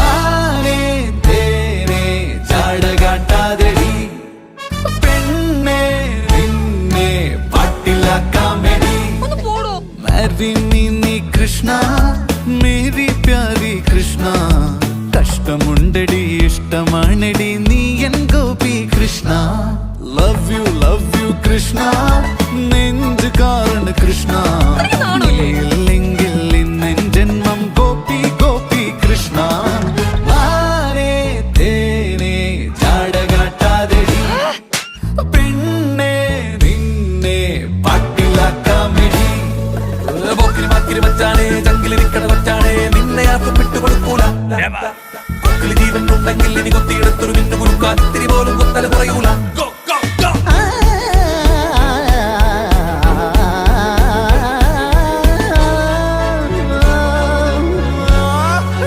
ആനേ തേനേ ചാടകാട്ടാതെടി പെണ്ണേ നിന്നെ പാട്ടിലാക്കാമെടി മാരി നീ കൃഷ്ണ മേരി പ്യാരി കൃഷ്ണ കഷ്ടമുണ്ടടി ഇഷ്ടമാണെടി നീ എൻ ഗോപി കൃഷ്ണ ലവ് യു കൃഷ്ണ നെഞ്ചുകാരന് കൃഷ്ണ ഇല്ലെങ്കിൽ ഇന്നെൻ ജന്മം ഗോപി ഗോപി കൃഷ്ണ ആനേ തേനേ ചാടകാട്ടാതെടി പെണ്ണേ നിന്നെ പാട്ടിലാക്കാമെടി പോക്കിരി മച്ചാണേ ജംഗിലിരിക്കണ കൊച്ചാണേ നിന്നെ ആർക്കും വിട്ടുകൊടുക്കൂല കൊക്കിൽ ജീവൻ ഉണ്ടെങ്കിൽ ഇനി കൊത്തിയെടുത്തൊരു മിന്നു കുറുക്കാൻ തിരി പോലും കൊത്തല കുറയൂല.